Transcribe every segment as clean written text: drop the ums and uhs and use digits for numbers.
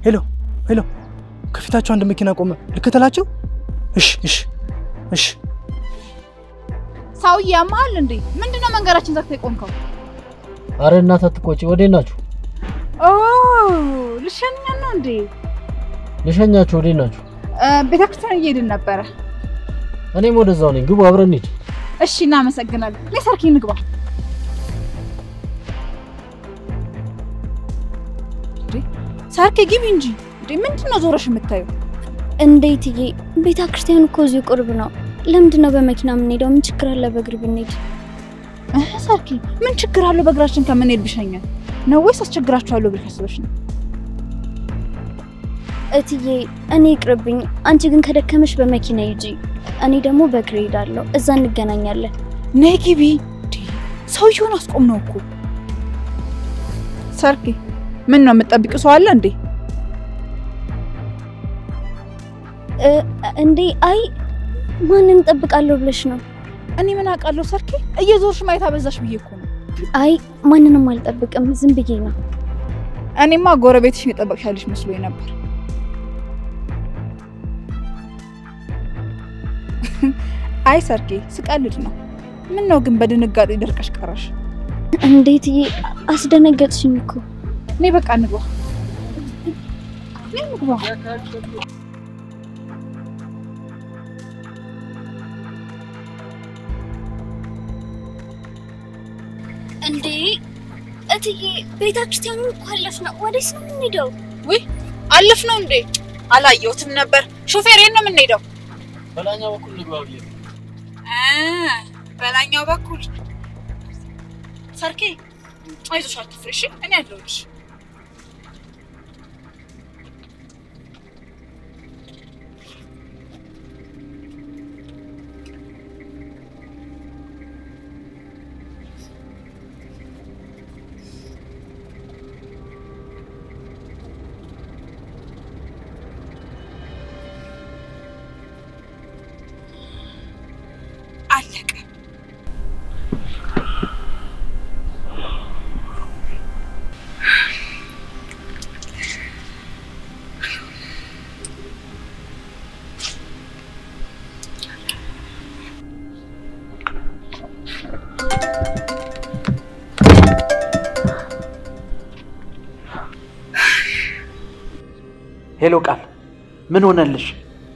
ሄሎ ሄሎ ከፊታቸው አንድ መኪና ቆመ ልከተላቸው እሺ ሳውዬ ያማል እንዴ ምንድነው መንገራችን ዘግተህ ቆምከው አረ እናት አትቆጪ ወዴት ናችሁ ልሸኛ ነው እንዴ ልሸኛችሁ ወዴት ናችሁ ቤተክርስቲያን እየሄድን ነበር እኔም ወደዛው ነኝ ግቡ አብረን እንሂድ እሺ እናመሰግናለን ለሰርኪ ንግባ ሰርኪ ግቢ እንጂ እንዴ ምንድነው ዞረሽ የምታዩ እንዴት ቤተክርስቲያኑ እኮ እዚህ ቅርብ ነው ለምንድነው በመኪና የምንሄደው ምን ችግር አለ በእግር ብንሄድ ሰርኪ ምን ችግር አለ በእግራችን ከመንሄድ ብሸኛ ነው ወይስ አስቸግራችኋለሁ ብለሽ ነው እትዬ እኔ ይቅርብኝ አንቺ ግን ከደከመሽ በመኪና ሂጂ እኔ ደግሞ በእግር ሄዳለሁ እዛ እንገናኛለን ነይ ግቢ ሰውዬውን አስቆምነው እኮ ሰርኪ ምን ነው የምትጠብቂው ሰው አለ እንዴ እንዴ አይ ማንን ጠብቃለሁ ብለሽ ነው እኔ ምን አውቃለሁ ሰርኪ እየዞርሽ ማይታ በዛሽ ብዬ እኮ ነው አይ ማንንም አልጠብቅም ዝም ብዬ ነው እኔማ ጎረቤትሽ የጠበቅሻለሽ መስሎኝ ነበር አይ ሰርኪ ስቀልድ ነው ምን ነው ግን በድንጋጤ ደርቀሽ ቀረሽ እንዴት አስደነገጥሽኝ እኮ ነይ በቃ እንግባ እንዴ እትዬ ቤተክርስቲያኑ አለፍነው ወዴት ነው የምንሄደው ወይ አለፍነው እንዴ አላየሁትም ነበር ሾፌሬን ነው የምንሄደው በላኛው በኩል ንግባው በላኛው በኩል ሰርኪ አይዞሽ አትፍሪሽ እኔ አለሁልሽ ሄሎ ቃል ምን ሆነልሽ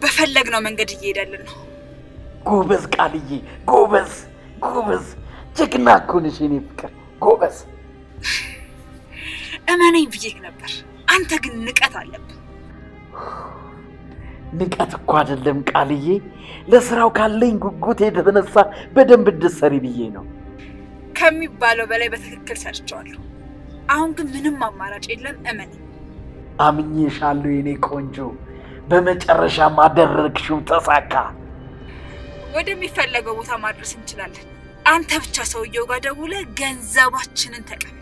በፈለግነው መንገድ እየሄዳለን ነው ጎበዝ ቃልዬ ጎበዝ ጀግና እኮ ነሽ የኔ ፍቅር ጎበዝ እመነኝ ብዬሽ ነበር አንተ ግን ንቀት አለብህ ንቀት እኮ አይደለም ቃልዬ ለስራው ካለኝ ጉጉት የተነሳ በደንብ እንድትሰሪ ብዬ ነው ከሚባለው በላይ በትክክል ሰርቻለሁ አሁን ግን ምንም አማራጭ የለም እመነኝ አምኜሻለሁ የኔ ቆንጆ በመጨረሻ ማደረግሽው ተሳካ ወደሚፈለገው ቦታ ማድረስ እንችላለን አንተ ብቻ ሰውየው ጋር ደውለህ ገንዘባችንን ተቀበል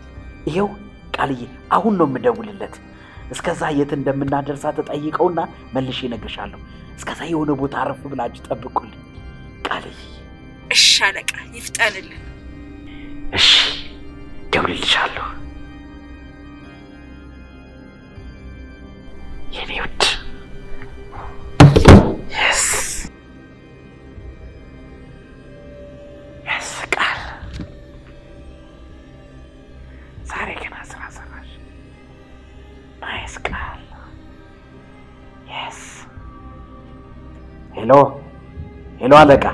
ይሄው ቃልዬ አሁን ነው የምደውልለት እስከዛ የት እንደምናደርሳ ተጠይቀውና መልሼ እነግርሻለሁ እስከዛ የሆነ ቦታ አረፍ ብላችሁ ጠብቁልኝ ቃልዬ እሺ አለቃ ይፍጠንልኝ እሺ ደውልልሻለሁ የኔ ውድ yes ቃል ዛሬ ገና ስራ ሰራሽ ናይስ ቃል yes ሄሎ አለቃ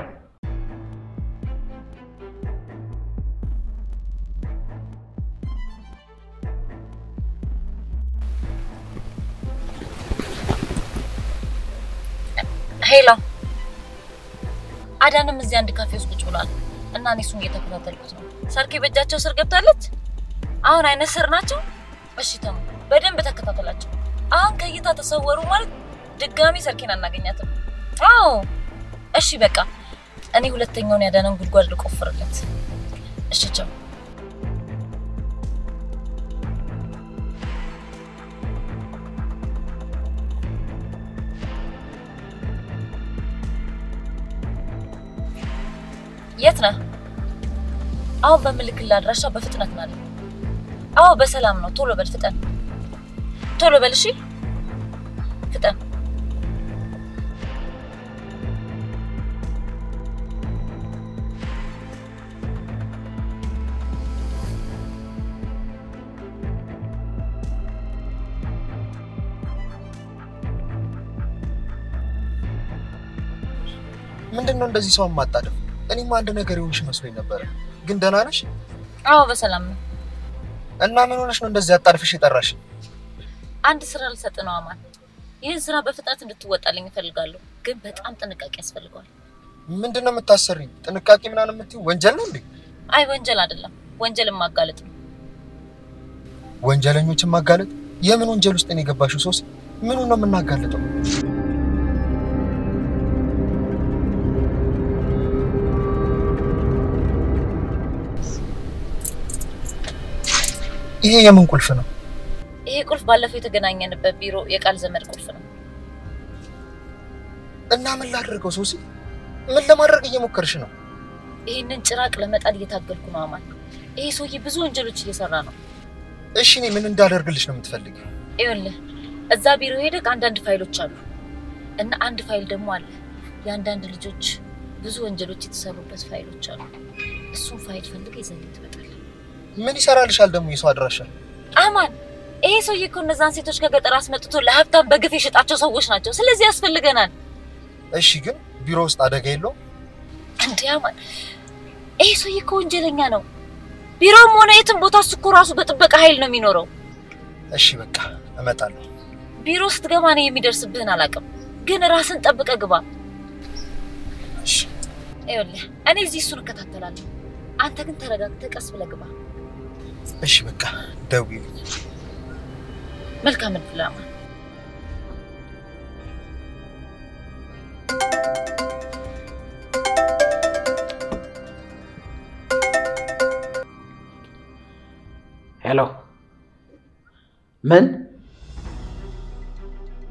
ሄሎ አዳንም እዚህ አንድ ካፌ ውስጥ ቁጭ ብሏል እና እኔ እሱን እየተከታተልኩት ነው ሰርኪ በእጃቸው ስር ገብታለች አሁን አይነ ስር ናቸው እሺ ተሙ በደንብ ተከታተላቸው አሁን ከይታ ተሰወሩ ማለት ድጋሚ ሰርኪን አናገኛትም አዎ እሺ በቃ እኔ ሁለተኛውን ያዳነን ጉድጓድ ልቆፍርለት እሺ ቻው የት ነህ አሁን በመልክል አድራሻ በፍጥነት ማለት አዎ በሰላም ነው ቶሎ በል ፍጠን ቶሎ በል እሺ ፍጠን። ምንድነው እንደዚህ ሰው ማጣደፍ? እኔማ አንድ ነገር ይሆንሽ መስሎኝ ነበር። ግን ደህና ነሽ? አዎ በሰላም ነው። እና ምን ሆነሽ ነው እንደዚህ አጣርፍሽ የጠራሽ? አንድ ስራ ልሰጥ ነው አማን። ይሄን ስራ በፍጥነት እንድትወጣልኝ እፈልጋለሁ፣ ግን በጣም ጥንቃቄ ያስፈልጋል። ምንድነው የምታሰሪኝ? ጥንቃቄ ምናምን የምትይው ወንጀል ነው እንዴ? አይ ወንጀል አይደለም፣ ወንጀልን ማጋለጥ ነው። ወንጀለኞችን ማጋለጥ? የምን ወንጀል ውስጥ ነው የገባሽው ሶሲ? ምኑን ነው የምናጋለጠው? ይሄ የምን ቁልፍ ነው? ይሄ ቁልፍ ባለፈው የተገናኘንበት ቢሮ የቃል ዘመድ ቁልፍ ነው። እና ምን ላድርገው ሶሲ? ምን ለማድረግ እየሞከርሽ ነው? ይሄንን ጭራቅ ለመጣል እየታገልኩ ነው አማን። ይሄ ሰውዬ ብዙ ወንጀሎች እየሰራ ነው። እሺ እኔ ምን እንዳደርግልሽ ነው የምትፈልጊው? ይኸውልህ እዛ ቢሮ ሄደህ አንዳንድ ፋይሎች አሉ እና አንድ ፋይል ደግሞ አለ የአንዳንድ ልጆች ብዙ ወንጀሎች የተሰሩበት ፋይሎች አሉ። እሱን ፋይል ፈልገህ ይዘህ ትመጣለህ። ምን ይሰራልሻል ደግሞ የሰው አድራሻ? አማን ይሄ ሰውዬ እኮ እነዛን ሴቶች ከገጠር አስመጥቶ ለሀብታም በግፍ የሸጣቸው ሰዎች ናቸው። ስለዚህ ያስፈልገናል። እሺ ግን ቢሮ ውስጥ አደጋ የለውም እንዴ? አማን ይሄ ሰውዬ እኮ ወንጀለኛ ነው። ቢሮም ሆነ የትም ቦታ እሱ እኮ ራሱ በጥበቃ ኃይል ነው የሚኖረው። እሺ በቃ እመጣለሁ። ቢሮ ስትገባ ነው የሚደርስብህን አላውቅም፣ ግን ራስን ጠብቀህ ግባ። እሺ ይኸውልህ እኔ እዚህ እሱን እከታተላለሁ፣ አንተ ግን ተረጋግተህ ቀስ ብለህ ግባ። እሺ በቃ ደውዪልኝ። መልካም እድል አማን። ሄሎ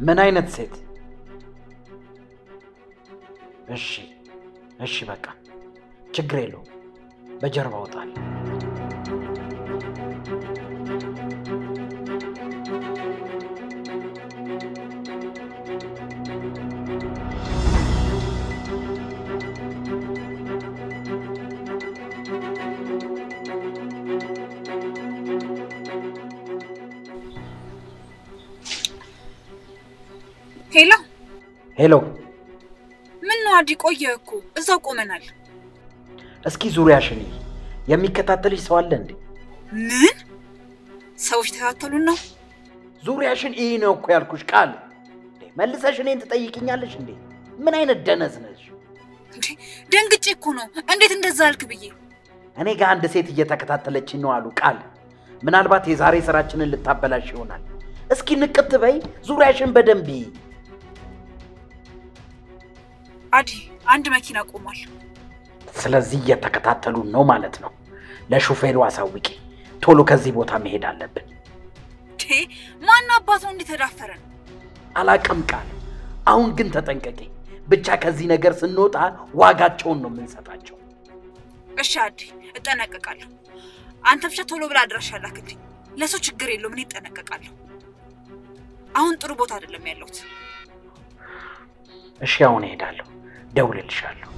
ምን አይነት ሴት? እሺ በቃ ችግር የለውም፣ በጀርባ ወጣል። ሄሎ ምን ነው አዲ? ቆየ እኮ እዛው ቆመናል። እስኪ ዙሪያሽን የሚከታተልሽ ሰው አለ እንዴ? ምን ሰዎች ተከታተሉን ነው? ዙሪያሽን ነው እኮ ያልኩሽ ቃል። መልሰሽ እኔን ትጠይቂኛለሽ እንዴ? ምን አይነት ደነዝ ነሽ እንዴ? ደንግጬ እኮ ነው። እንዴት እንደዛ አልክ ብዬ። እኔ ጋር አንድ ሴት እየተከታተለችኝ ነው አሉ ቃል። ምናልባት የዛሬ ስራችንን ልታበላሽ ይሆናል። እስኪ ንቅት በይ፣ ዙሪያሽን በደንብ አዲ አንድ መኪና ቆሟል። ስለዚህ እየተከታተሉን ነው ማለት ነው። ለሹፌሩ አሳውቂ፣ ቶሎ ከዚህ ቦታ መሄድ አለብን። ማን አባቱ እንዲተዳፈረን አላቅም ቃል። አሁን ግን ተጠንቀቂ። ብቻ ከዚህ ነገር ስንወጣ ዋጋቸውን ነው የምንሰጣቸው። እሺ አዲ እጠነቀቃለሁ። አንተ ብቻ ቶሎ ብላ አድራሻ ላክልኝ። ለሱ ችግር የለውም፣ እኔ እጠነቀቃለሁ። አሁን ጥሩ ቦታ አይደለም ያለሁት። እሺ አሁን እሄዳለሁ፣ ደውልልሻለሁ።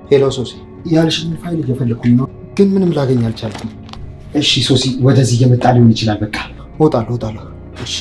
ሄሎ ሶሲ፣ ያልሽኝ ፋይል እየፈለኩኝ ነው፣ ግን ምንም ላገኝ አልቻልኩም። እሺ ሶሲ፣ ወደዚህ እየመጣ ሊሆን ይችላል። በቃ እወጣለሁ። እሺ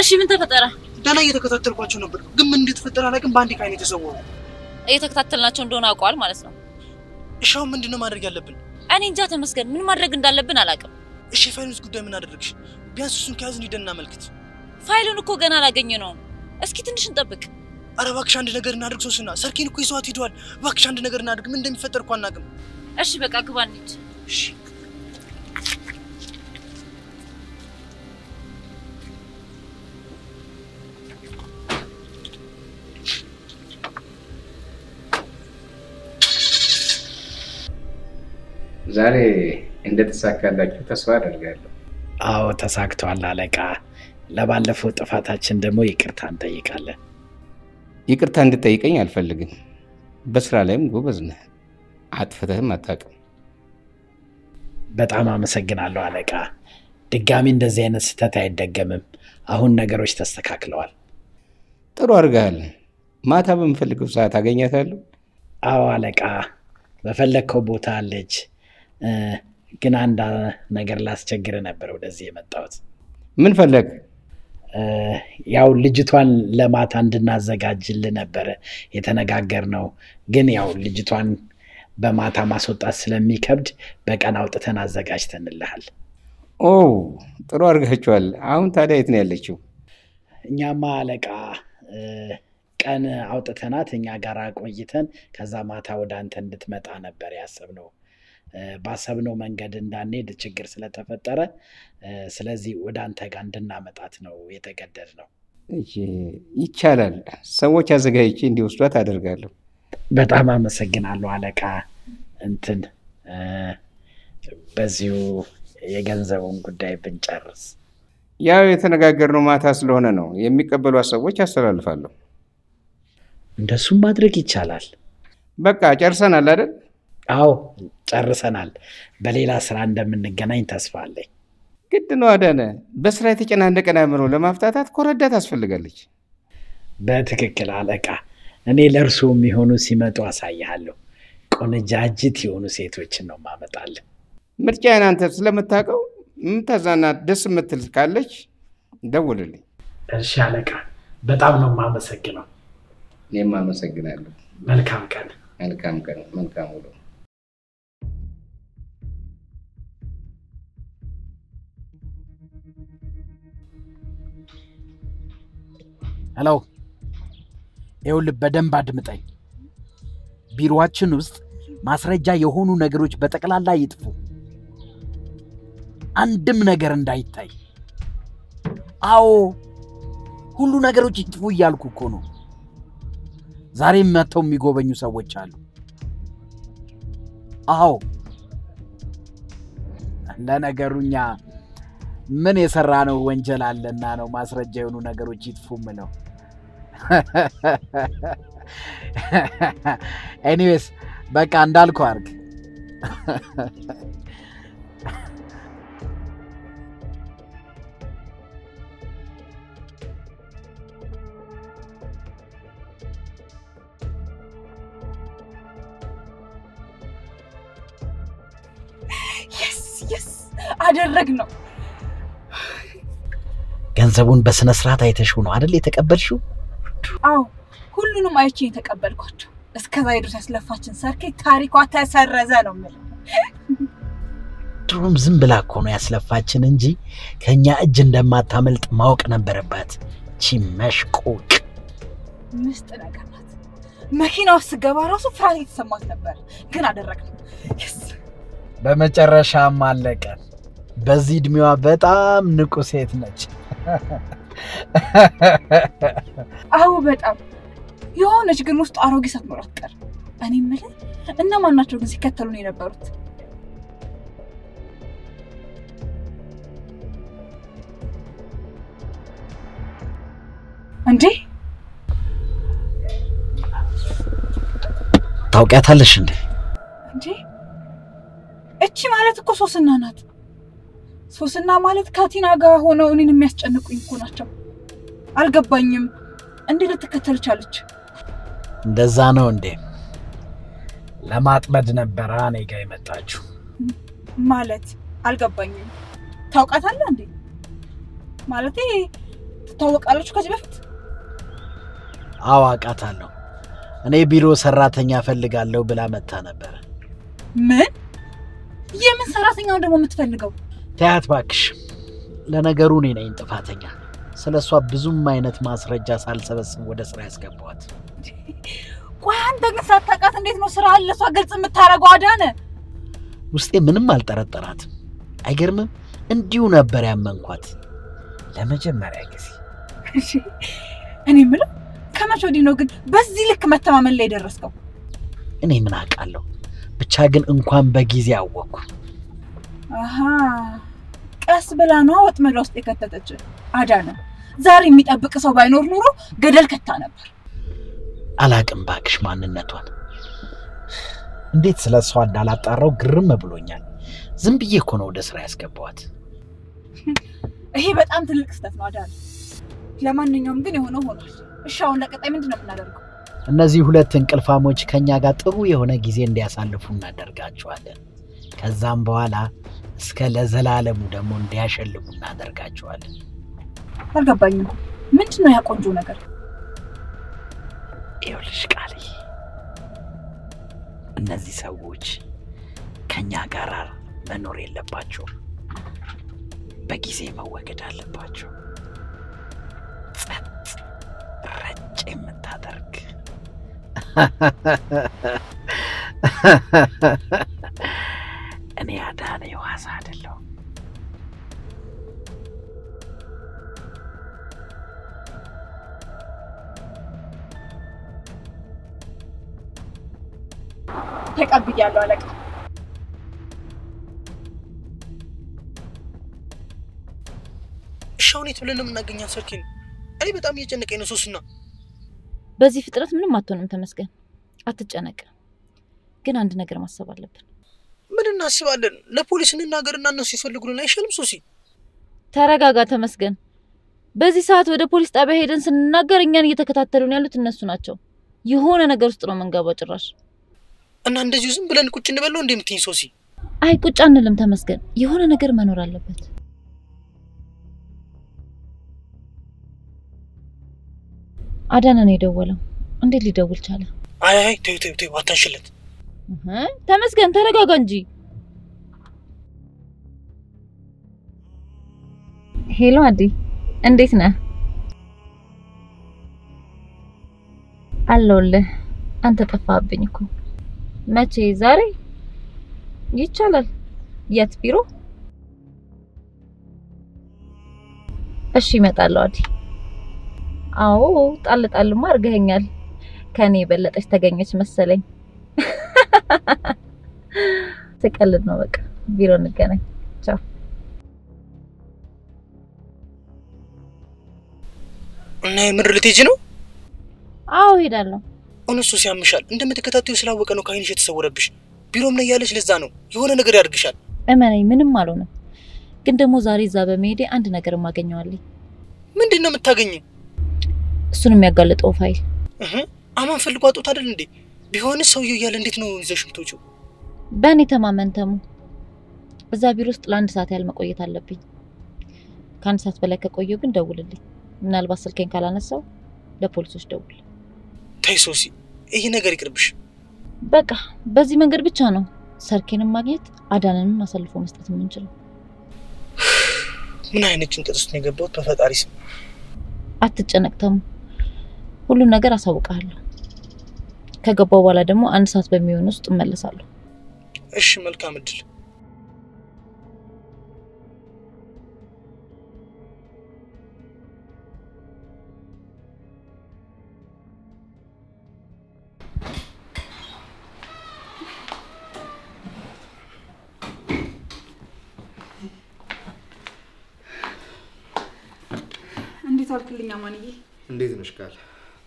እሺ ምን ተፈጠረ? ዳና እየተከታተልኳቸው ነበር፣ ግን ምን እንደተፈጠረ አላውቅም። በአንድ ካይኔ ተሰወሩ። እየተከታተልናቸው እንደሆነ አውቀዋል ማለት ነው። እሺ አሁን ምንድነው ማድረግ ያለብን? እኔ እንጃ ተመስገን፣ ምን ማድረግ እንዳለብን አላውቅም። እሺ ፋይሉስ ጉዳይ ምን አደረግሽ? ቢያንስ እሱን ከያዝን ሂደን እናመልክት። ፋይሉን እኮ ገና አላገኘነውም። እስኪ ትንሽ እንጠብቅ። ኧረ እባክሽ አንድ ነገር እናድርግ ሶስና። ሰርኪን እኮ ይዘዋት ሂደዋል። እባክሽ አንድ ነገር እናድርግ። ምን እንደሚፈጠር እኮ አናውቅም። እሺ በቃ ግባ እንሂድ። እሺ ዛሬ እንደተሳካላችሁ ተስፋ አደርጋለሁ። አዎ ተሳክቷል አለቃ። ለባለፈው ጥፋታችን ደግሞ ይቅርታ እንጠይቃለን። ይቅርታ እንድጠይቀኝ አልፈልግም። በስራ ላይም ጎበዝ ነህ፣ አጥፍተህም አታውቅም። በጣም አመሰግናለሁ አለቃ። ድጋሚ እንደዚህ አይነት ስህተት አይደገምም። አሁን ነገሮች ተስተካክለዋል። ጥሩ አድርገሃል። ማታ በምፈልገው ሰዓት አገኛታለሁ። አዎ አለቃ፣ በፈለግከው ቦታ አለች። ግን አንድ ነገር ላስቸግር ነበር ወደዚህ የመጣሁት። ምን ፈለግ? ያው ልጅቷን ለማታ እንድናዘጋጅልህ ነበር የተነጋገርነው። ግን ያው ልጅቷን በማታ ማስወጣት ስለሚከብድ በቀን አውጥተን አዘጋጅተንልሃል። ኦ ጥሩ አድርጋችኋል። አሁን ታዲያ የት ነው ያለችው? እኛማ አለቃ ቀን አውጥተናት እኛ ጋር ቆይተን ከዛ ማታ ወደ አንተ እንድትመጣ ነበር ያሰብነው። ባሰብነው መንገድ እንዳንሄድ ችግር ስለተፈጠረ ስለዚህ ወደ አንተ ጋር እንድናመጣት ነው የተገደድነው። ይቻላል። ሰዎች አዘጋጅቼ እንዲወስዷት አደርጋለሁ። በጣም አመሰግናለሁ አለቃ። እንትን በዚሁ የገንዘቡን ጉዳይ ብንጨርስ። ያው የተነጋገርነው ማታ ስለሆነ ነው። የሚቀበሏት ሰዎች አስተላልፋለሁ። እንደሱም ማድረግ ይቻላል። በቃ ጨርሰናል አይደል? አዎ ጨርሰናል። በሌላ ስራ እንደምንገናኝ ተስፋ አለኝ። ግድ ነው አዳነ። በስራ የተጨናነቀን አእምሮ ለማፍታታት ኮረዳት አስፈልጋለች። በትክክል አለቃ። እኔ ለእርሱ የሚሆኑ ሲመጡ አሳይሃለሁ። ቆንጃጅት የሆኑ ሴቶችን ነው ማመጣልህ። ምርጫዬን አንተ ስለምታውቀው የምታዛናት ደስ የምትል ካለች ደውልልኝ። እሺ አለቃ፣ በጣም ነው የማመሰግነው። እኔም አመሰግናለሁ። መልካም ቀን። መልካም ውሎ። ሄሎ፣ ይኸውልህ በደንብ አድምጠኝ። ቢሮአችን ውስጥ ማስረጃ የሆኑ ነገሮች በጠቅላላ ይጥፉ። አንድም ነገር እንዳይታይ። አዎ ሁሉ ነገሮች ይጥፉ እያልኩ እኮ ነው። ዛሬም መጥተው የሚጎበኙ ሰዎች አሉ። አዎ ለነገሩኛ ምን የሰራነው ወንጀል አለና ነው ማስረጃ የሆኑ ነገሮች ይጥፉ ምለው። ኤኒዌይስ በቃ እንዳልኩ አድርግ። yes አደረግነው። ገንዘቡን በስነ ስርዓት አይተሽው ነው አይደል የተቀበልሽው? አዎ ሁሉንም አይቼ የተቀበልኳቸው። እስከዛሬ ድረስ ያስለፋችን ሰርኬ ታሪኳ ተሰረዘ ነው ማለት ድሮም ዝም ብላ እኮ ነው ያስለፋችን እንጂ ከኛ እጅ እንደማታመልጥ ማወቅ ነበረባት ቺመሽቁቅ ምስጥ ነገር ናት መኪናው ስገባ ራሱ ፍራን የተሰማት ነበር ግን አደረግነው በመጨረሻም አለቀ በዚህ እድሜዋ በጣም ንቁ ሴት ነች አው በጣም የሆነች ግን ውስጥ አሮጌ ሳትኖር አትቀር እኔ ማለት እነማን ናቸው ግን ሲከተሉን የነበሩት እንዴ ታውቂያታለሽ እንዴ እቺ ማለት እኮ ሶስና ናት ሶስና ማለት ካቲና ጋር ሆነው እኔን የሚያስጨንቁኝ እኮ ናቸው አልገባኝም እንዴ ልትከተል ቻለች እንደዛ ነው እንዴ ለማጥመድ ነበር እኔ ጋር የመጣችሁ ማለት አልገባኝም ታውቃታለህ እንዴ ማለት ተታወቃለች ከዚህ በፊት አዋቃታለሁ እኔ ቢሮ ሰራተኛ ፈልጋለሁ ብላ መጣ ነበር ምን የምን ሰራተኛው ደግሞ የምትፈልገው ታያት ባክሽ ለነገሩ እኔ ነኝ ጥፋተኛ ስለሷ ብዙም አይነት ማስረጃ ሳልሰበስብ ወደ ስራ ያስገባዋት ቆይ አንተ ግን ሳታውቃት እንዴት ነው ስራ አለሷ ግልጽ የምታረገው አዳነ ውስጤ ምንም አልጠረጠራትም አይገርምም እንዲሁ ነበር ያመንኳት ለመጀመሪያ ጊዜ እኔ ምንም ከመቼ ወዲህ ነው ግን በዚህ ልክ መተማመን ላይ ደረስከው እኔ ምን አውቃለሁ ብቻ ግን እንኳን በጊዜ አወኩ አሃ ቀስ ብላ ነው ወጥመድ ውስጥ የከተተች አዳነ ዛሬ የሚጠብቅ ሰው ባይኖር ኑሮ ገደል ከታ ነበር አላቅም ባክሽ ማንነቷን እንዴት ስለሷ እንዳላጣራው ግርም ብሎኛል ዝም ብዬ እኮ ነው ወደ ስራ ያስገባዋት ይሄ በጣም ትልቅ ስህተት ነው አዳነ ለማንኛውም ግን የሆነው ሆኗል እሺ አሁን ለቀጣይ ምንድነው የምናደርገው እነዚህ ሁለት እንቅልፋሞች ከኛ ጋር ጥሩ የሆነ ጊዜ እንዲያሳልፉ እናደርጋቸዋለን ከዛም በኋላ እስከ ለዘላለሙ ደግሞ እንዲያሸልሙ እናደርጋቸዋለን አልገባኝም ምንድነው ያ ቆንጆ ነገር ይኸውልሽ ቃልዬ እነዚህ ሰዎች ከኛ ጋር መኖር የለባቸውም በጊዜ መወገድ አለባቸው ጸጥ ረጭ የምታደርግ እኔ አዳነ የዋዛ አይደለሁም ተቀብያለሁ አለቃ ሻውኔት ብለን እናገኛት ሰርኪን እኔ በጣም እየጨነቀኝ ነው ሶስና በዚህ ፍጥረት ምንም አትሆንም ተመስገን አትጨነቅ ግን አንድ ነገር ማሰብ አለብን ምን እናስባለን ለፖሊስ እንናገርና እነሱ ይፈልጉልን አይሻልም ሶሲ ተረጋጋ ተመስገን በዚህ ሰዓት ወደ ፖሊስ ጣቢያ ሄደን ስንናገር እኛን እየተከታተሉን ያሉት እነሱ ናቸው የሆነ ነገር ውስጥ ነው መንጋባው ጭራሽ እና እንደዚህ ዝም ብለን ቁጭ እንበለው እንደምትይኝ ሶሲ አይ ቁጭ አንልም ተመስገን የሆነ ነገር መኖር አለበት አዳነ ነው የደወለው እንዴት ሊደውል ቻለ አይ ተው አታሽለት ተመስገን ተረጋጋ እንጂ ሄሎ አዲ እንዴት ነህ አለሁልህ አንተ ጠፋብኝ እኮ መቼ ዛሬ ይቻላል የት ቢሮ እሺ እመጣለሁ አዲ አዎ ጣልማ አርገኛል ከኔ በለጠች ተገኘች መሰለኝ ተቀልድ ነው በቃ ቢሮ እንገናኝ ቻው እና የምር ልትሄጂ ነው አዎ ሄዳለሁ እነሱ ሲያምሻል እንደምትከታተዩ ስላወቀ ነው ካይንሽ የተሰወረብሽ ቢሮም ላይ ያለሽ ለዛ ነው የሆነ ነገር ያርግሻል እመነኝ ምንም አልሆነም ግን ደግሞ ዛሬ እዛ በመሄዴ አንድ ነገር ማገኘዋለኝ ምንድነው የምታገኘው እሱን የሚያጋልጠው ፋይል አማን ፈልጎ አጥቶት አይደል እንዴ ቢሆንስ ሰውየው ያለ እንዴት ነው ይዘሽ ምትወጪው በእኔ ተማመንተሙ እዛ ቢሮ ውስጥ ለአንድ ሰዓት ያህል መቆየት አለብኝ ከአንድ ሰዓት በላይ ከቆየው ግን ደውልልኝ ምናልባት ስልኬን ካላነሳው ለፖሊሶች ደውል ተይ ሶሲ ይሄ ነገር ይቅርብሽ። በቃ በዚህ መንገድ ብቻ ነው ሰርኬንም ማግኘት አዳነንም አሳልፎ መስጠት የምንችለው። ምን አይነት ጭንቀት ውስጥ ነው የገባሁት? በፈጣሪ ስም አትጨነቅ ተሙ። ሁሉን ነገር አሳውቃለሁ። ከገባው በኋላ ደግሞ 1 ሰዓት በሚሆን ውስጥ እመለሳለሁ። እሺ መልካም እድል። እንዴት አልክልኝ አማንዬ? እንዴት ነሽ ቃል?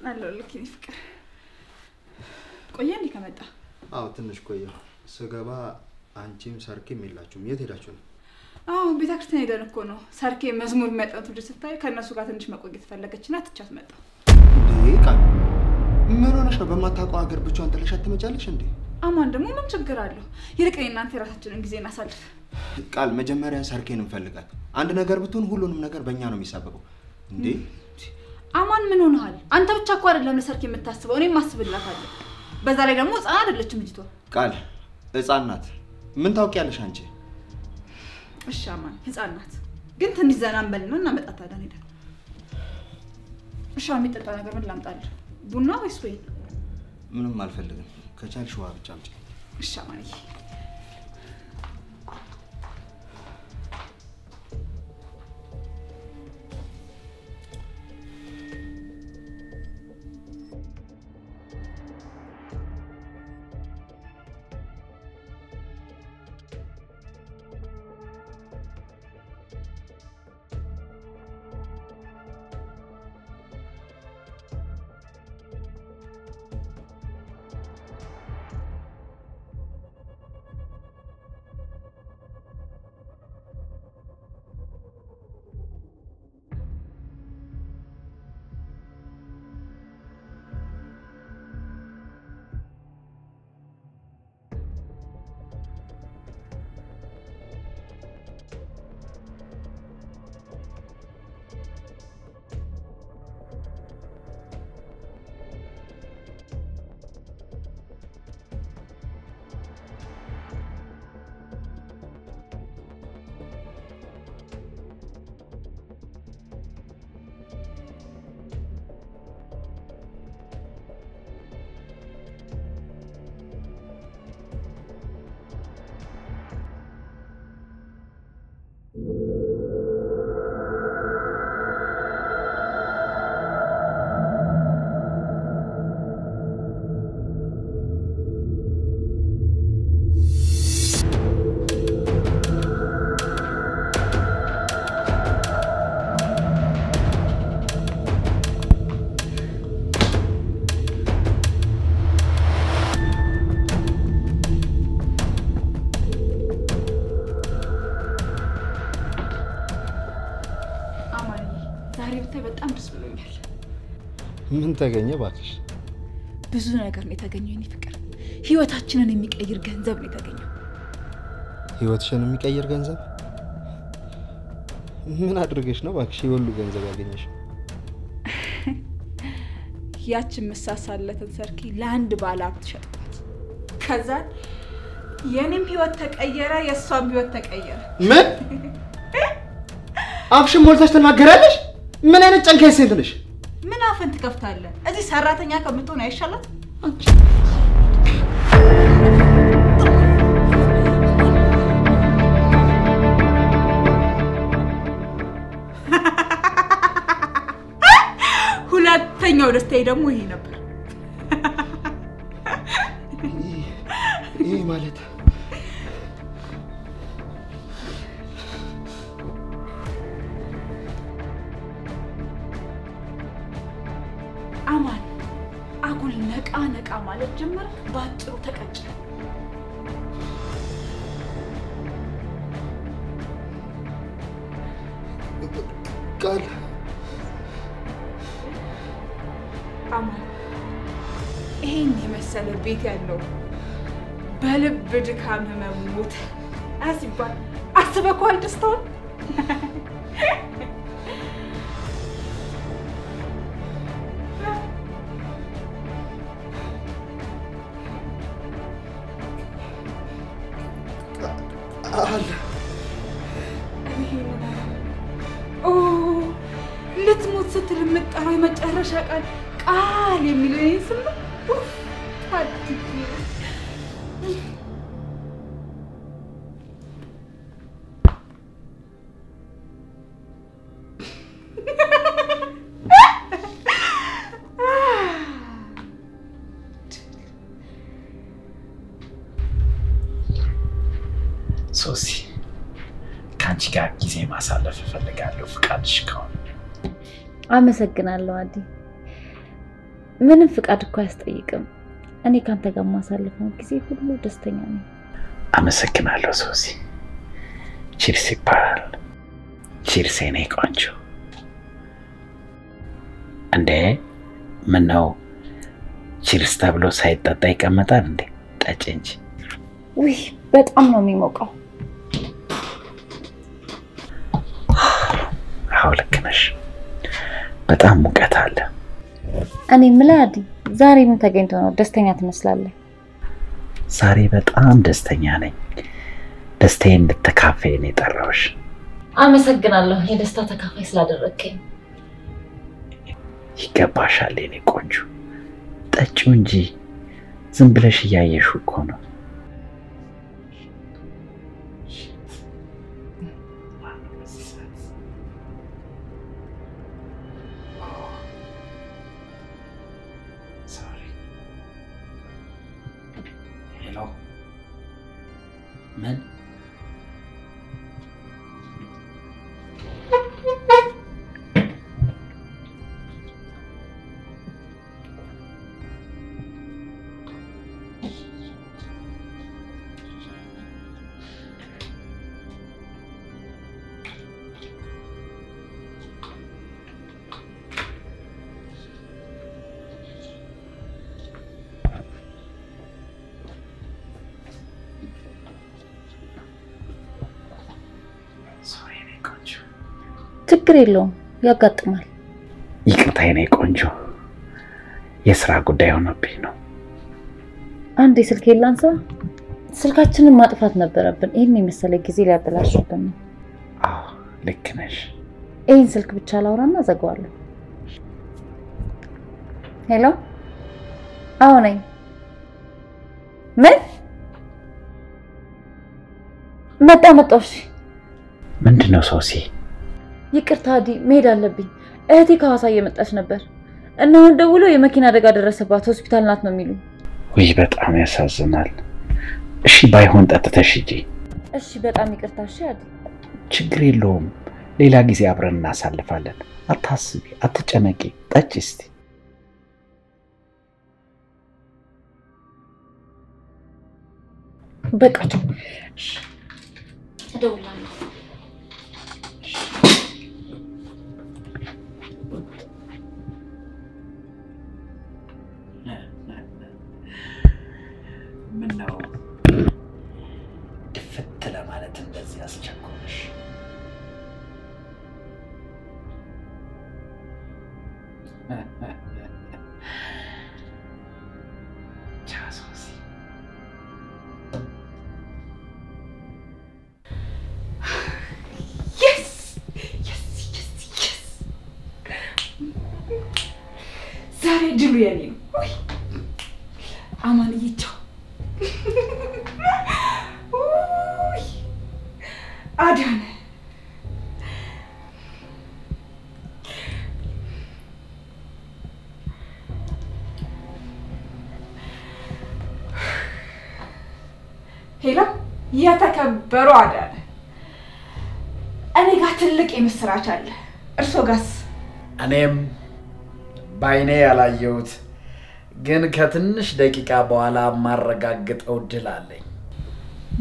አለሁልህ የኔ ፍቅር። ቆየ እንዴ ከመጣ? አዎ ትንሽ ቆየ። ስገባ አንቺም ሰርኬም የላችሁም። የት ሄዳችሁ ነው? አዎ ቤተክርስቲያን ሄደን እኮ ነው። ሰርኬ መዝሙር መጣት ወደ ስታይ ከነሱ ጋር ትንሽ መቆየት ፈለገችና ትቻት መጣ። እንዴ ቃል ምን ሆነሽ ነው? በማታውቀው ሀገር ብቻዋን ጥለሽ ትመጫለሽ እንዴ? አማን ደግሞ ምን ችግር አለው? ይልቅ እናንተ የራሳችንን ጊዜ እናሳልፍ። ቃል መጀመሪያ ሰርኬን እንፈልጋት። አንድ ነገር ብትሆን ሁሉንም ነገር በእኛ ነው የሚሳበበው። እንዴ አማን ምን ሆነሃል? አንተ ብቻ እኮ አይደለም ለሰርኬ የምታስበው፣ እኔም አስብላታለሁ። በዛ ላይ ደግሞ ህፃን አይደለችም ልጅቷ። ቃል ህፃን ናት። ምን ታውቂያለሽ አንቺ? እሺ አማን ህፃን ናት፣ ግን ትንሽ ዘና እንበልና እናመጣታለን ሄደን። እሺ የሚጠጣ ነገር ምን ላምጣልህ? ቡና ወይስ ወይን? ምንም አልፈልግም። ከቻልሽ ውሃ ብቻ አምጪ። እሺ አማንዬ። ምን ተገኘ ባክሽ? ብዙ ነገር ነው የተገኘው የኔ ፍቅር። ህይወታችንን የሚቀይር ገንዘብ ነው የተገኘው። ህይወትሽን የሚቀይር ገንዘብ? ምን አድርገሽ ነው ባክሽ የሁሉ ገንዘብ ያገኘሽ? ያችን መሳሳለትን ሰርኪ ለአንድ ባለሀብት ሸጥኳት። ከዛ የኔም ህይወት ተቀየረ፣ የሷም ህይወት ተቀየረ። ምን? አፍሽን ሞልተሽ ተናገራለሽ? ምን አይነት ጨንካይ ሴት ነሽ? ምን አፈን ትከፍታለህ? እዚህ ሰራተኛ ከምትሆን አይሻላት? ሁለተኛው ደስታዬ ደግሞ ይሄ ነበር። ይሄ ማለት አማን አጉል ነቃ ማለት ጀመረ። ባጭሩ ተቀጨ። ቃል አማን ይሄን የመሰለ ቤት ያለው በልብ ድካም መሞት አሲባል አስበኳል ደስታውን። አለ ልትሞት ስትል የምጠራው የመጨረሻ ቃል የሚለው ስም ነው። ሶሲ ካንቺ ጋር ጊዜ ማሳለፍ እፈልጋለሁ ፍቃድሽ ከሆነ። አመሰግናለሁ አዲ። ምንም ፍቃድ እኮ አያስጠይቅም። እኔ ካንተ ጋር ማሳለፈው ጊዜ ሁሉ ደስተኛ ነኝ። አመሰግናለሁ ሶሲ። ቺርስ ይባላል። ቺርስ የኔ ቆንጆ። እንዴ ምን ነው ቺርስ ተብሎ ሳይጠጣ ይቀመጣል እንዴ? ጠጪ እንጂ። ውይ በጣም ነው የሚሞቀው። አዎ ልክ ነሽ። በጣም ሙቀት አለ። እኔ ምላዲ ዛሬ ምን ተገኝቶ ነው ደስተኛ ትመስላለህ? ዛሬ በጣም ደስተኛ ነኝ። ደስታዬን እንድትካፈይ ነው የጠራሁሽ። አመሰግናለሁ የደስታ ተካፋይ ስላደረግከኝ። ይገባሻል የኔ ቆንጆ። ጠጪው እንጂ ዝም ብለሽ እያየሽው እኮ ነው። ምን ችግር የለውም ያጋጥማል። ይቅርታ የኔ ቆንጆ የሥራ ጉዳይ ሆነብኝ ነው። አንዴ ስልኬን ላንሳ። ስልካችንን ማጥፋት ነበረብን። ይሄን የመሰለ ጊዜ ሊያበላሽብን ነው። አዎ ልክ ነሽ። ይሄን ስልክ ብቻ ላውራና ዘጋዋለሁ። ሄሎ አዎ ነኝ። ምን መጣሽ? ምንድነው ሶሲ? ይቅርታ አዲ መሄድ አለብኝ። እህቴ ከሐዋሳ እየመጣች ነበር እና አሁን ደውሎ የመኪና አደጋ ደረሰባት ሆስፒታል ናት ነው የሚሉኝ። ወይ በጣም ያሳዝናል። እሺ ባይሆን ጠጥተሽ ሂጂ። እሺ በጣም ይቅርታ። እሺ አዲ ችግር የለውም። ሌላ ጊዜ አብረን እናሳልፋለን። አታስቢ፣ አትጨነቂ። ጠጪ እስቲ። በቃ እደውላለሁ። ምነው ድፍት ለማለት እንደዚህ አስቸኮለሽ? ቻሶሲ ዛሬ ድሉ የኔ ነው። አማንዬ ቻው። አዳነ ሄሎ የተከበሩ አዳነ፣ እኔ ጋር ትልቅ የምስራች አለ። እርሶ ጋስ? እኔም ባይኔ ያላየሁት ግን ከትንሽ ደቂቃ በኋላ ማረጋግጠው ድል አለኝ።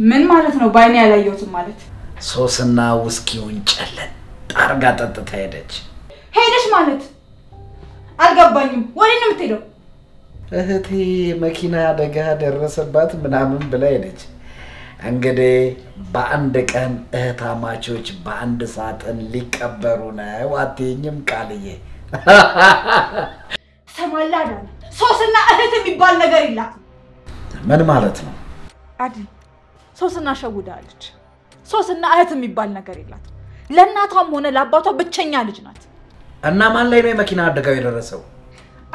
ምን ማለት ነው ባይኔ ያላየሁት ማለት? ሶስና ውስኪውን ጨለን ጣርጋ ጠጥታ ሄደች። ሄደሽ ማለት አልገባኝም። ወዴት ነው የምትሄደው? እህቴ መኪና አደጋ ደረሰባት ምናምን ብላ ሄደች። እንግዲህ በአንድ ቀን እህታማቾች በአንድ ሳጥን ሊቀበሩ ነው። አትይኝም ቃልዬ? ሰማላ አዳነ፣ ሶስና እህት የሚባል ነገር የላትም። ምን ማለት ነው? አዲ ሶስና ሸውዳለች። ሶስና እህት የሚባል ነገር የላት ለእናቷም ሆነ ለአባቷ ብቸኛ ልጅ ናት እና ማን ላይ ነው የመኪና አደጋው የደረሰው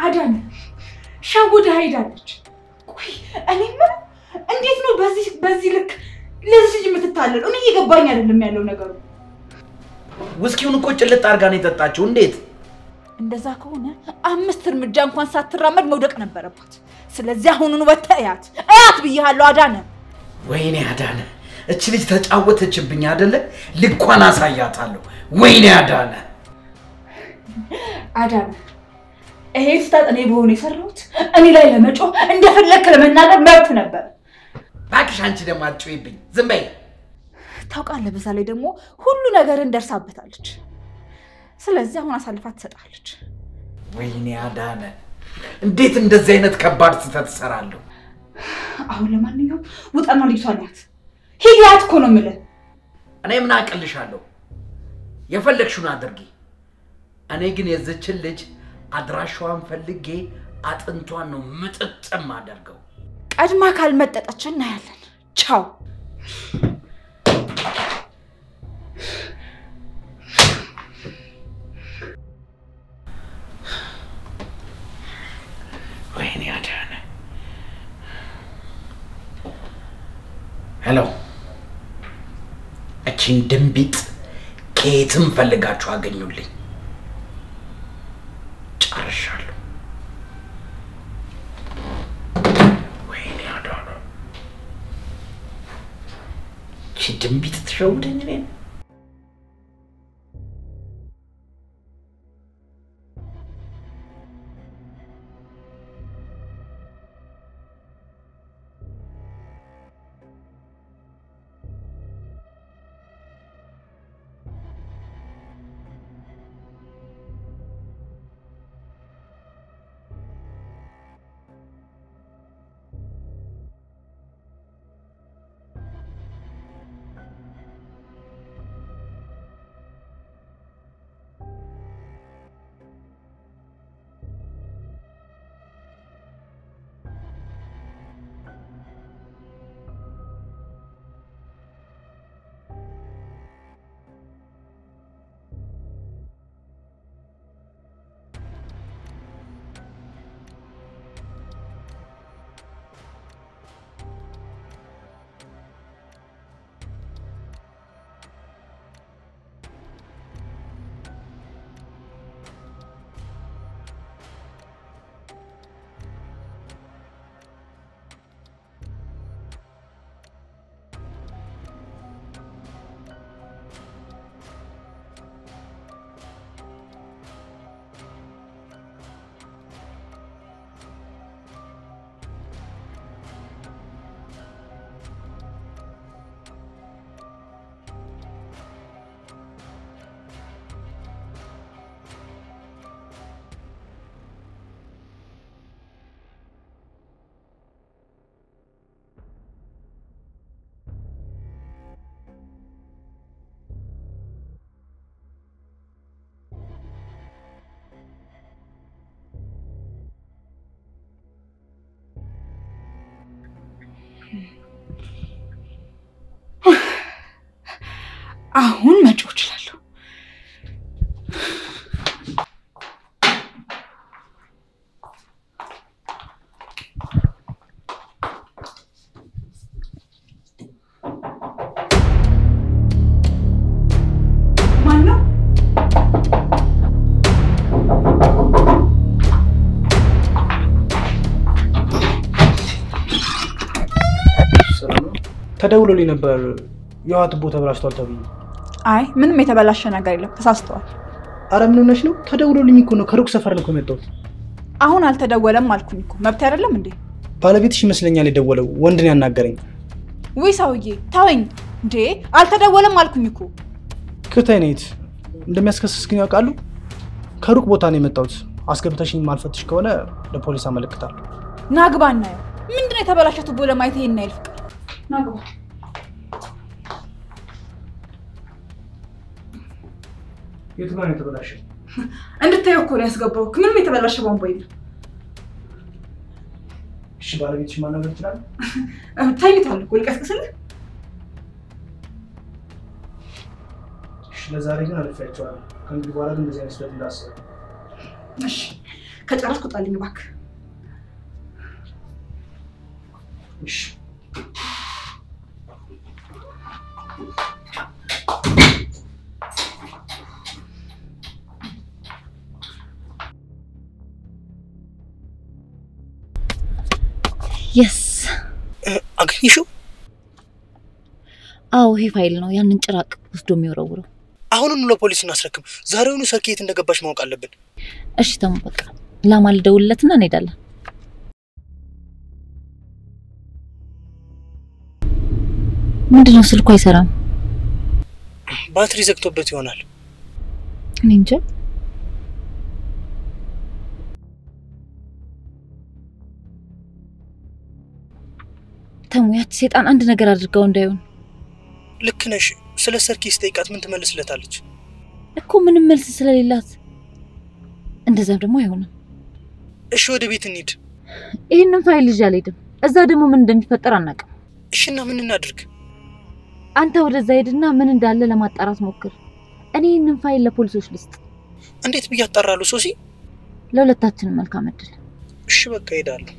አዳነ ሸጉዳ ሄዳለች ቆይ እኔ ምን እንዴት ነው በዚህ ልክ ለዚህ የምትታለል እኔ እየገባኝ አይደለም ያለው ነገሩ ውስኪውን እኮ ጭልጥ አርጋ ነው የጠጣችው እንዴት እንደዛ ከሆነ 5 እርምጃ እንኳን ሳትራመድ መውደቅ ነበረባት ስለዚህ አሁኑኑ ወጣያት ብያለሁ አዳነ ወይኔ አዳነ እቺ ልጅ ተጫወተችብኝ አይደለ ልኳን አሳያታለሁ ወይኔ አዳነ ይሄ ስታት እኔ በሆነ የሰራሁት እኔ ላይ ለመጮ እንደፈለክ ለመናገር መብት ነበር ባክሽ አንቺ ደሞ አትጮይብኝ ዝም በይ ታውቃለህ በዛ ላይ ደግሞ ሁሉ ነገር እንደርሳበታለች ስለዚህ አሁን አሳልፋት ትሰጣለች ወይኔ አዳነ እንዴት እንደዚህ አይነት ከባድ ስህተት ትሰራለሁ አሁን ለማንኛውም ውጣና ልጅቷናት ሂዲያት እኮ ነው የምልህ እኔ ምን አቀልሻለሁ የፈለግሽውን አድርጊ እኔ ግን የዘችን ልጅ አድራሻዋን ፈልጌ አጥንቷን ነው ምጥጥም አደርገው ቀድማ ካልመጠጠች እናያለን ቻው ወይኔ አዳነ ሄሎ እቺን ድንቢጥ ከየትም ፈልጋችሁ አገኙልኝ ጨርሻለሁ ወይኔ አዳነ እቺ ድንቢጥ ትሸውደኝ ነኝ አሁን መጮህ እችላለሁ ማነው ተደውሎልኝ ነበር የዋት ቦታ ተበላሽቷል ተብዬ አይ ምንም የተበላሸ ነገር የለም ተሳስተዋል አረ ምን ሆነሽ ነው ተደውሎልኝ እኮ ነው ከሩቅ ሰፈር ነው የመጣሁት አሁን አልተደወለም አልኩኝ እኮ መብት አይደለም እንዴ ባለቤትሽ ይመስለኛል የደወለው ወንድን ያናገረኝ ወይ ሰውዬ ታወኝ እንዴ አልተደወለም አልኩኝ እኮ ከተኔት እንደሚያስከስስ ግን ያውቃሉ ከሩቅ ቦታ ነው የመጣሁት አስገብተሽኝ ማልፈትሽ ከሆነ ለፖሊስ አመለክታለሁ ናግባና ምንድነው የተበላሸ ቱቦ ለማየት ይሄን አይልፍ ናግባ የቱ ጋር ነው የተበላሸው እንድታየው እኮ ነው ያስገባው ምንም የተበላሸ ቧንቧ የለም እሺ ባለቤትሽ ማናገር ይችላል ታይቷል እኮ ልቀስቅስልህ ለዛሬ ግን አልፈያቸዋለሁ። ከእንግዲህ በኋላ ግን እንደዚህ አይነት ስህተት እንዳሰብ። እሺ ከጨረስኩ ጣልኝ እባክህ። እሺ የስ አገኘሽው? አዎ ይሄ ፋይል ነው ያንን ጭራቅ ወስዶ የሚወረውረው። አሁንም ለፖሊስ እናስረክም። ዛሬውኑ ሰርኬ የት እንደገባሽ ማወቅ አለብን። እሺ ተሙ በቃ ላማል ደውልለትና እንሄዳለን። ምንድነው ስልኩ አይሰራም? ባትሪ ዘግቶበት ይሆናል። እኔ እንጃ። ተሙ ያቺ ሰይጣን አንድ ነገር አድርጋው እንዳይሆን። ልክ ነሽ። ስለ ሰርኬ ስጠይቃት ምን ትመልስለታለች? እኮ ምንም መልስ ስለሌላት እንደዛም ደግሞ አይሆንም። እሺ ወደ ቤት እንሂድ። ይሄንን ፋይል ይዤ አልሄድም። እዛ ደግሞ ምን እንደሚፈጠር አናውቅም። እሺና ምን እናድርግ? አንተ ወደዛ ሄድና ምን እንዳለ ለማጣራት ሞክር። እኔ ይሄንን ፋይል ለፖሊሶች ልስጥ። እንዴት ብዬ አጣራለሁ ሶሲ? ለሁለታችንም መልካም እድል። እሺ በቃ ሄዳለሁ።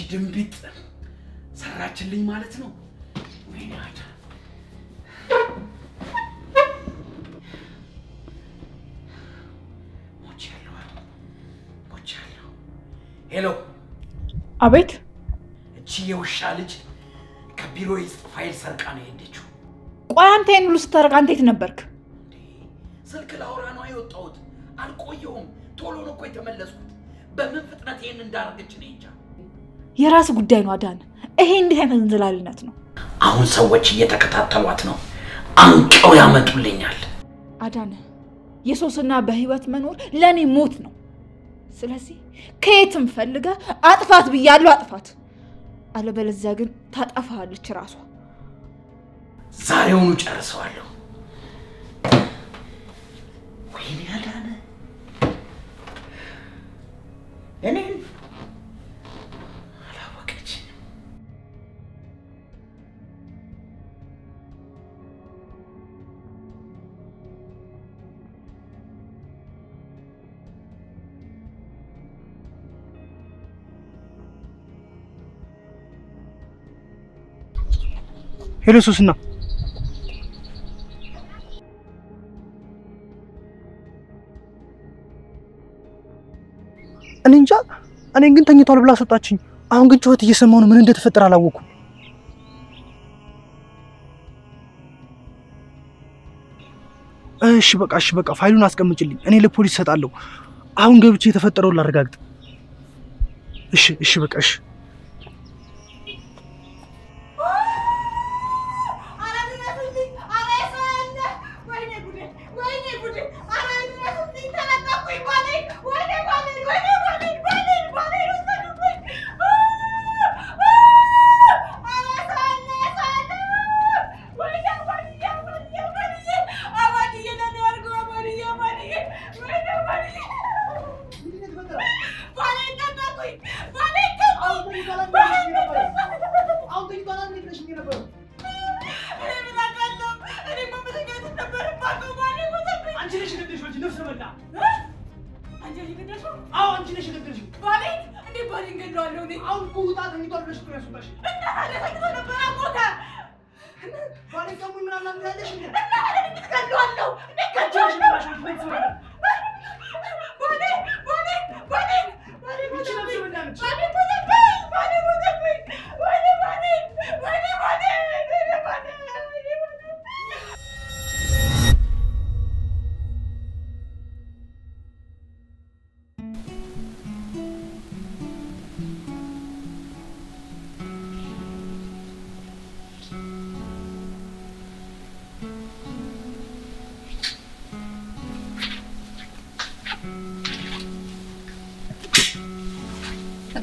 ድንቢጥ ሰራችልኝ ማለት ነው። ወይኔ አዳ ሞቻለሁ። ሄሎ አቤት። እቺ የውሻ ልጅ ከቢሮ ፋይል ሰርቃ ነው የሄደችው። ቆይ አንተ ይሄን ሁሉ ስታረጋ እንዴት ነበርክ? ስልክ ላውራ ነው የወጣሁት። አልቆየሁም። ቶሎ ነው እኮ የተመለስኩት። በምን ፍጥነት ይሄን እንዳረገች ነው እንጃ። የራስ ጉዳይ ነው አዳነ። ይሄ እንዴት አይነት እንዝላልነት ነው? አሁን ሰዎች እየተከታተሏት ነው። አንቀው ያመጡልኛል። አዳነ የሶስና በህይወት መኖር ለኔ ሞት ነው። ስለዚህ ከየትም ፈልገ አጥፋት ብያለሁ፣ አጥፋት። አለበለዚያ ግን ታጠፋለች ራሷ። ዛሬውኑ ጨርሰዋለሁ። ወይኔ አዳነ እኔ ሄሎ ሶስና፣ እኔ እንጃ። እኔን ግን ተኝቷል ብላ አስወጣችኝ። አሁን ግን ጩኸት እየሰማሁ ነው። ምን እንደተፈጠረ አላወኩም። እሺ በቃ ፋይሉን አስቀምጭልኝ። እኔ ለፖሊስ ሰጣለሁ። አሁን ገብቼ የተፈጠረውን ላረጋግጥ። እሺ በቃ እሺ።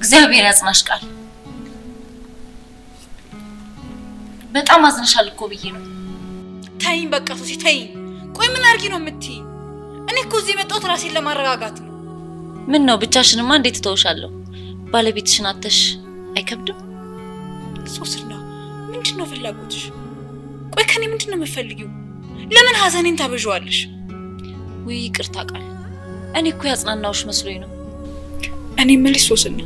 እግዚአብሔር ያጽናሽ ቃል። በጣም አዝነሻል እኮ ብዬ ነው። ተይኝ በቃ ሶሲ ተይኝ። ቆይ ምን አርጊ ነው የምትይ? እኔ እኮ እዚህ መጣሁት ራሴን ለማረጋጋት ነው። ምን ነው ብቻሽንማ እንዴት ተውሻለሁ? ባለቤትሽን አተሽ አይከብድም? ሶስና ምንድነው ፍላጎትሽ? ቆይ ከኔ ምንድነው የምትፈልጊው? ለምን ሐዘኔን ታበዣዋለሽ? ወይ ይቅርታ ቃል። እኔ እኮ ያጽናናውሽ መስሎኝ ነው። እኔ ምልሽ ሶስና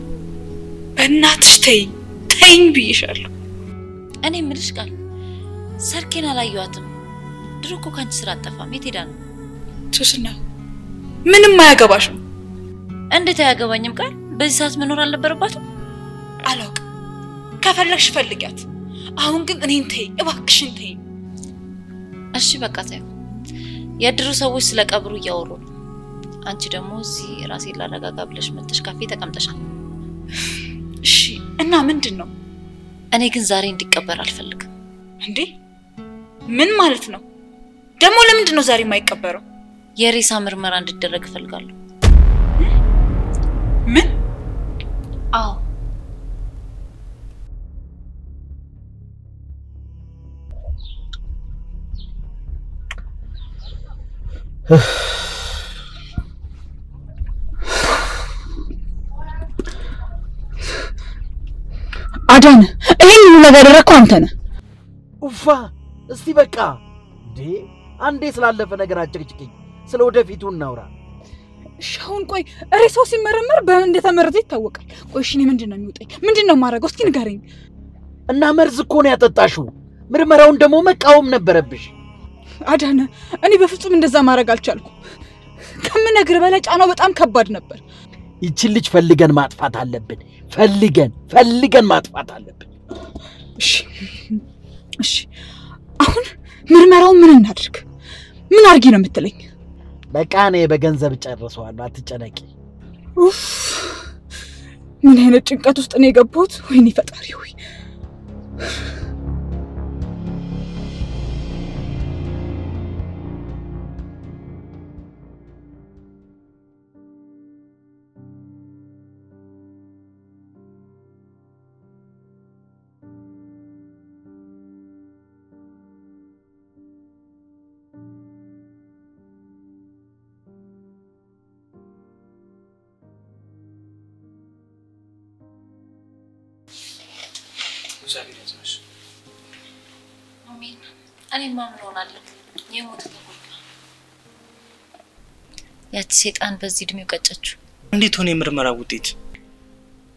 በእናትሽ ተይኝ ብዬሻለሁ። እኔ ምልሽ ቃል ሰርኬን አላየኋትም። ድሮ እኮ ካንቺ ስራ አጠፋም። የት ሄዳ ነው? ሶስና ምንም አያገባሽም። እንዴት አያገባኝም ቃል? በዚህ ሰዓት መኖር አልነበረባትም? አላውቅም። ከፈለግሽ ፈልጊያት። አሁን ግን እኔን ተይ እባክሽን ተይ። እሺ በቃ ተይው። የድሮ ሰዎች ስለ ቀብሩ እያወሩ ነው። አንቺ ደግሞ እዚህ ራሴን ላረጋጋ ብለሽ መጥተሽ ካፌ ተቀምጠሻል። እሺ እና ምንድነው? እኔ ግን ዛሬ እንዲቀበር አልፈልግም። እንዴ ምን ማለት ነው? ደግሞ ለምንድነው ዛሬ የማይቀበረው? የሬሳ ምርመራ እንዲደረግ ፈልጋለሁ። ምን? አዎ አዳነ ይሄን ሁሉ ነገር ያደረከው አንተ ነህ። ኡፋ እስቲ በቃ እንዴ አንዴ ስላለፈ ነገር አጭቅጭቅኝ፣ ስለ ወደፊቱ እናውራ። ሻውን ቆይ ሬሳው ሲመረመር በምን እንደተመረዘ ይታወቃል። ቆይ እሺ ምንድነው የሚውጠኝ? ምንድነው ማረጋው? እስቲ ንገረኝ። እና መርዝ እኮ ነው ያጠጣሽው። ምርመራውን ደግሞ መቃወም ነበረብሽ። አዳነ እኔ በፍጹም እንደዛ ማድረግ አልቻልኩም። ከምነግር በላይ ጫናው በጣም ከባድ ነበር። ይቺን ልጅ ፈልገን ማጥፋት አለብን። ፈልገን ማጥፋት አለብን። እሺ አሁን ምርመራው ምን እናድርግ? ምን አርጊ ነው የምትለኝ? በቃ እኔ በገንዘብ ጨርሰዋለሁ፣ አትጨነቂ። ኡፍ ምን አይነት ጭንቀት ውስጥ ነው የገባሁት? ወይኔ ፈጣሪ ሆይ። እኔ ማምን ሆናለሁ የሞት ተቆጣ። ያቺ ሰይጣን በዚህ እድሜው ቀጨችው። እንዴት ሆነ የምርመራ ውጤት?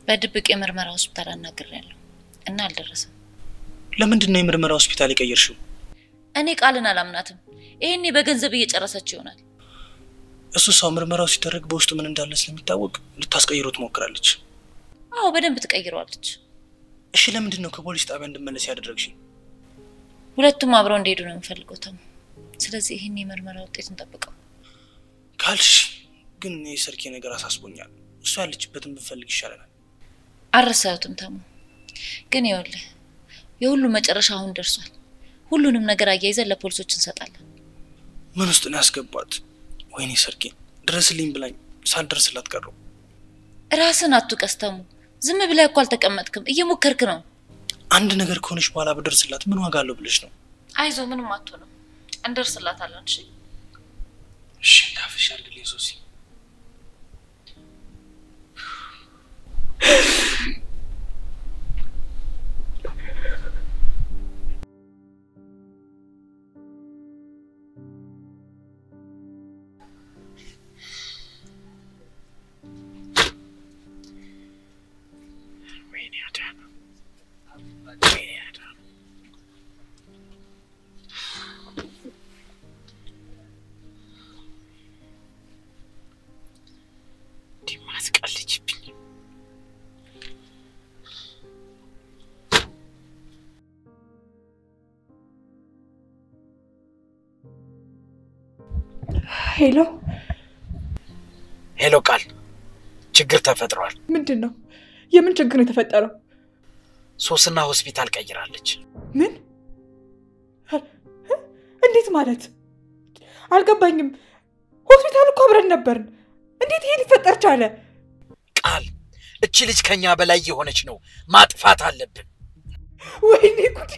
በድብቅ የምርመራ ሆስፒታል አናግሬያለሁ እና አልደረሰም። ለምንድን ነው የምርመራ ሆስፒታል የቀየርሽው? እኔ ቃልን አላምናትም። ይሄኔ በገንዘብ እየጨረሰች ይሆናል። እሱ ሰው ምርመራው ሲደረግ በውስጡ ምን እንዳለ ስለሚታወቅ ልታስቀይረው ትሞክራለች። አዎ በደንብ ትቀይረዋለች። እሺ ለምንድን ነው ከፖሊስ ጣቢያ እንድመለስ ያደረግሽኝ? ሁለቱም አብረው እንደሄዱ ነው የምፈልገው ተሙ። ስለዚህ ይሄን የምርመራ ውጤት እንጠብቀው ካልሽ ግን የሰርኬ ነገር አሳስቦኛል። እሱ ያለችበትን ብንፈልግ ይሻላል። አረሳዩትም ተሙ። ግን ይኸውልህ የሁሉ መጨረሻ አሁን ደርሷል። ሁሉንም ነገር አያይዘን ለፖሊሶች እንሰጣለን። ምን ውስጥ ነው ያስገባት? ወይኔ ሰርኬ ድረስልኝ ብላኝ ሳልደርስላት ቀረው። ራስን አትውቀስ ተሙ። ዝም ብለህ እኮ አልተቀመጥክም፣ እየሞከርክ ነው። አንድ ነገር ከሆነሽ በኋላ በደርስላት ምን ዋጋ አለው ብለሽ ነው? አይዞ ምንም አትሆንም፣ እንደርስላታለን። እሺ ታፍሽ አድርግልኝ ሶሲ። ሄሎ ቃል፣ ችግር ተፈጥሯል። ምንድነው? የምን ችግር ነው የተፈጠረው? ሶስና ሆስፒታል ቀይራለች። ምን? እንዴት ማለት? አልገባኝም። ሆስፒታል እኮ አብረን ነበርን። እንዴት ይሄ ሊፈጠር ቻለ? ቃል እቺ ልጅ ከኛ በላይ የሆነች ነው ማጥፋት አለብን ወይኔ ጉዴ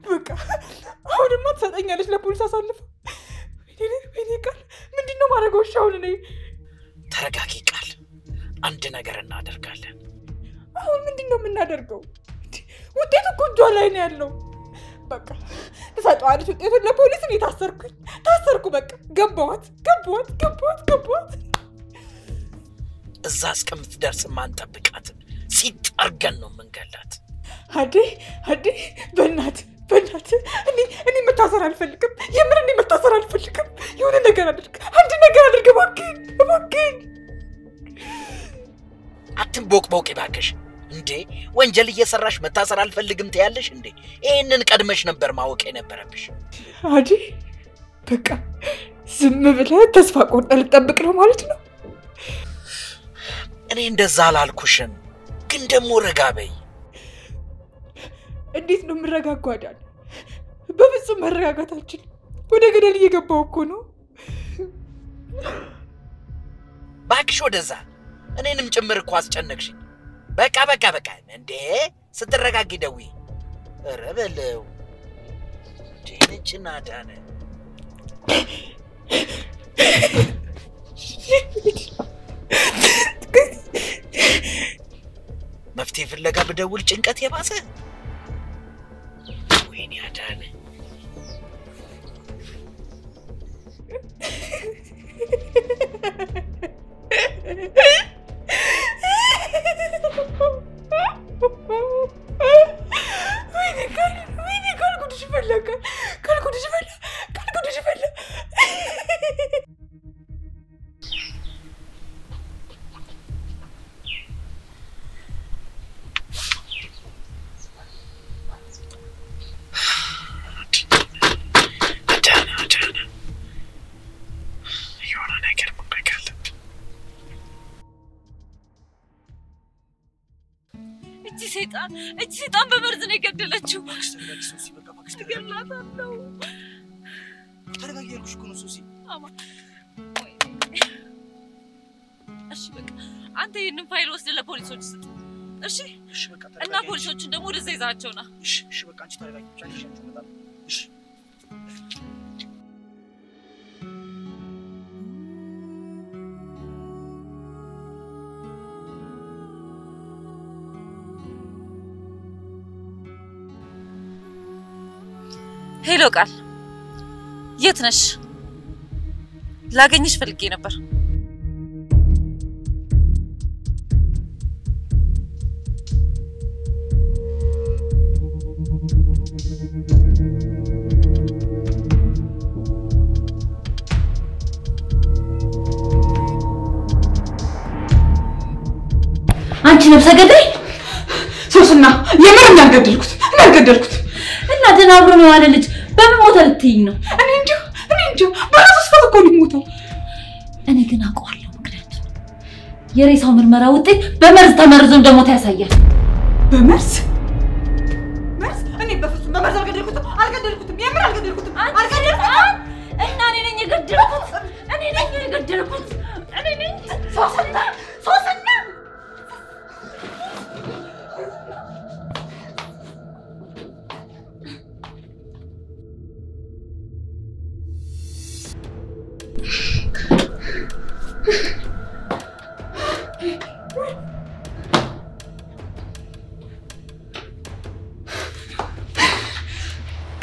በቃ አሁንማ ትሰጠኛለች ለፖሊስ አሳልፈ ወይኔ ቃል ምንድነው ማድረገው ሻውን ነኝ ተረጋጊ ቃል አንድ ነገር እናደርጋለን አሁን ምንድነው የምናደርገው ውጤቱ እኮ እጇ ላይ ነው ያለው በቃ ተሰጣዋለች ውጤቱን ለፖሊስ ነው ታሰርኩ በቃ ገባዋት እዛ እስከምትደርስ ማንጠብቃት ሲጣርገን ነው መንገላት አዴ በእናት እኔ መታሰር አልፈልግም የምን እኔ መታሰር አልፈልግም የሆነ ነገር አድርግ አንድ ነገር አድርግ እባክህ አትንቦቅቦቅ ባክሽ እንዴ ወንጀል እየሰራሽ መታሰር አልፈልግም ትያለሽ እንዴ ይሄንን ቀድመሽ ነበር ማወቅ የነበረብሽ አዴ በቃ ዝም ብለህ ተስፋ ቆርጠህ ልጠብቅ ነው ማለት ነው እኔ እንደዛ አላልኩሽም ግን ደሞ ረጋበይ እንዴት ነው ምረጋጋው አይደል በፍጹም መረጋጋት አልችልም ወደ ገደል እየገባው እኮ ነው ባክሽ ወደዛ እኔንም ጭምር እኮ አስጨነቅሽኝ በቃ እንዴ ስትረጋጊ ደውይ ረበለው ዲንችና ዳነ መፍትሄ ፍለጋ በደውል ጭንቀት የባሰ ወይኔ አዳነ ወይኔ ካልኩድሽ ፈለጋ እቺ ሰይጣን በመርዝ ነው የገደለችው ሶሲ በቃ ማክስ ተገላታለሁ ተረጋጊ ያልኩሽ እኮ ነው ሶሲ አማ እሺ በቃ አንተ ይሄንን ፋይል ወስደ ለፖሊሶች ስጥ እሺ በቃ እና ፖሊሶችን ደግሞ ወደዛ ይዛቸውና እሺ በቃ አንቺ ተረጋጊ ብቻ አንቺ መጣ እሺ ሄሎ ቃል የት ነሽ ላገኝሽ ፈልጌ ነበር አንቺ ነፍሰ ገዳይ ሶስና የምን እናገደልኩት እና ደናብሮ ነው ያለ ልጅ በምን ሞተ ልትይኝ ነው እኔ እንጃ በራሱ ስፋት እኮ ሊሞተው እኔ ግን አውቀዋለሁ ምክንያቱም የሬሳው ምርመራ ውጤት በመርዝ ተመርዞ እንደሞተ ያሳያል በመርዝ እኔ በፍጹም በመርዝ አልገደልኩትም የምን አልገደልኩትም እና እኔ ነኝ የገደልኩት እኔ ነኝ ሶስና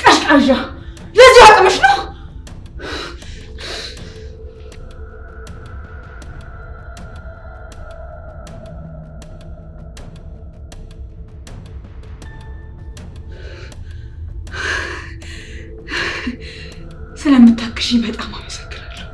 ቀሽቃዣ ለዚህ አቅምሽ ነው ስለምታክሺ በጣም አመሰግናለሁ